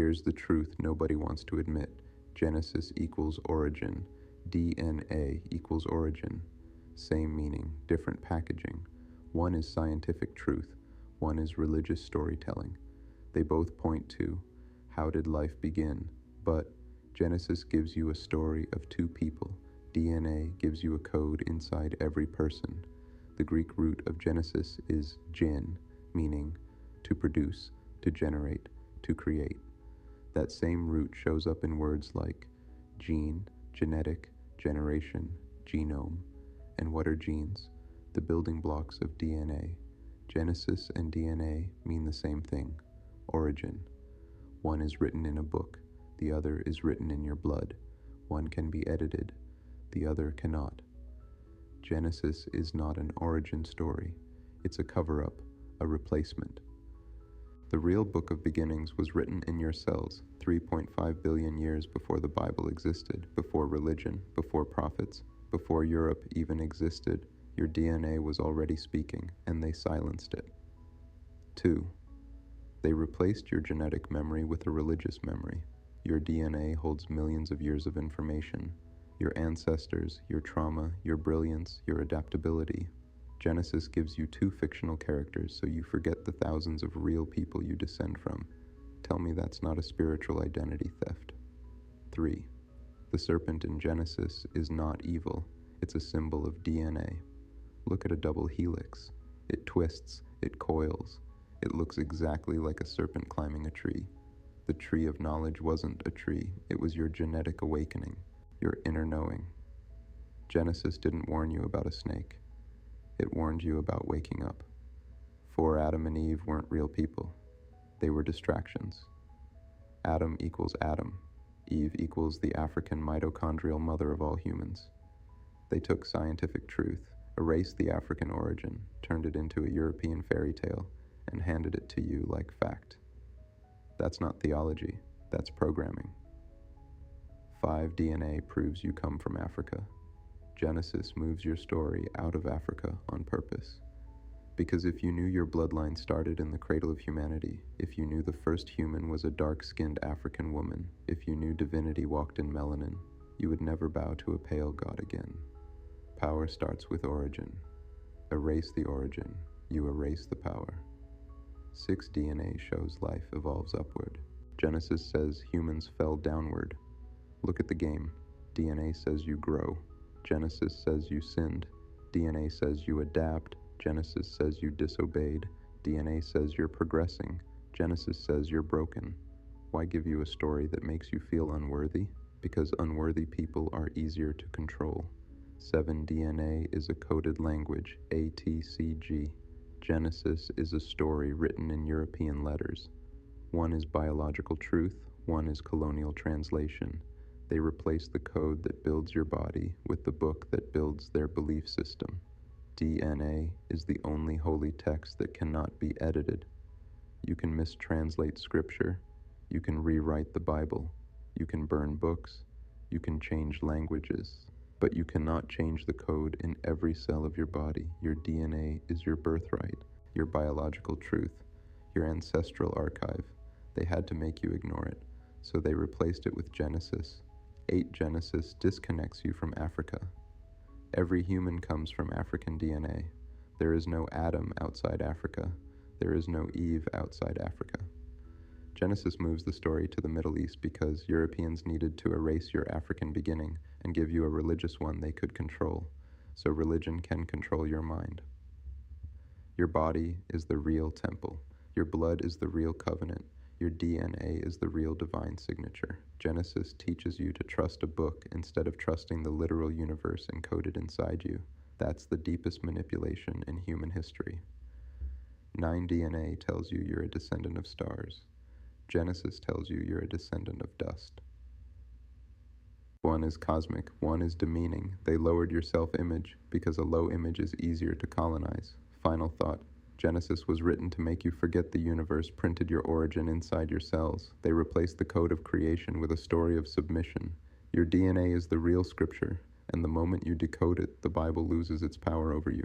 Here's the truth nobody wants to admit. Genesis equals origin. DNA equals origin. Same meaning, different packaging. One is scientific truth, one is religious storytelling. They both point to how did life begin, but Genesis gives you a story of two people. DNA gives you a code inside every person. The Greek root of Genesis is gen, meaning to produce, to generate, to create. That same root shows up in words like gene, genetic, generation, genome. And what are genes? The building blocks of DNA. Genesis and DNA mean the same thing, origin. One is written in a book, the other is written in your blood. One can be edited, the other cannot. Genesis is not an origin story, it's a cover-up, a replacement. The real book of beginnings was written in your cells 3.5 billion years before the Bible existed, before religion, before prophets, before Europe even existed. Your DNA was already speaking, and they silenced it. 2. They replaced your genetic memory with a religious memory. Your DNA holds millions of years of information. Your ancestors, your trauma, your brilliance, your adaptability. Genesis gives you two fictional characters so you forget the thousands of real people you descend from. Tell me that's not a spiritual identity theft. 3. The serpent in Genesis is not evil. It's a symbol of DNA. Look at a double helix. It twists, it coils. It looks exactly like a serpent climbing a tree. The tree of knowledge wasn't a tree. It was your genetic awakening, your inner knowing. Genesis didn't warn you about a snake. It warned you about waking up. For Adam and Eve weren't real people. They were distractions. Adam equals Adam. Eve equals the African mitochondrial mother of all humans. They took scientific truth, erased the African origin, turned it into a European fairy tale, and handed it to you like fact. That's not theology, that's programming. 5 DNA proves you come from Africa. Genesis moves your story out of Africa on purpose. Because if you knew your bloodline started in the cradle of humanity, if you knew the first human was a dark-skinned African woman, if you knew divinity walked in melanin, you would never bow to a pale god again. Power starts with origin. Erase the origin, you erase the power. 6 DNA shows life evolves upward. Genesis says humans fell downward. Look at the game. DNA says you grow. Genesis says you sinned. DNA says you adapt. Genesis says you disobeyed. DNA says you're progressing. Genesis says you're broken. Why give you a story that makes you feel unworthy? Because unworthy people are easier to control. 7 DNA is a coded language, ATCG. Genesis is a story written in European letters. One is biological truth, one is colonial translation. They replace the code that builds your body with the book that builds their belief system. DNA is the only holy text that cannot be edited. You can mistranslate scripture, you can rewrite the Bible, you can burn books, you can change languages, but you cannot change the code in every cell of your body. Your DNA is your birthright, your biological truth, your ancestral archive. They had to make you ignore it, so they replaced it with Genesis. 8 Genesis disconnects you from Africa. Every human comes from African DNA. There is no Adam outside Africa. There is no Eve outside Africa. Genesis moves the story to the Middle East because Europeans needed to erase your African beginning and give you a religious one they could control, so religion can control your mind. Your body is the real temple. Your blood is the real covenant. Your DNA is the real divine signature. Genesis teaches you to trust a book instead of trusting the literal universe encoded inside you. That's the deepest manipulation in human history. 9 DNA tells you you're a descendant of stars. Genesis tells you you're a descendant of dust. One is cosmic, one is demeaning. They lowered your self-image because a low image is easier to colonize. Final thought. Genesis was written to make you forget the universe printed your origin inside your cells. They replaced the code of creation with a story of submission. Your DNA is the real scripture, and the moment you decode it, the Bible loses its power over you.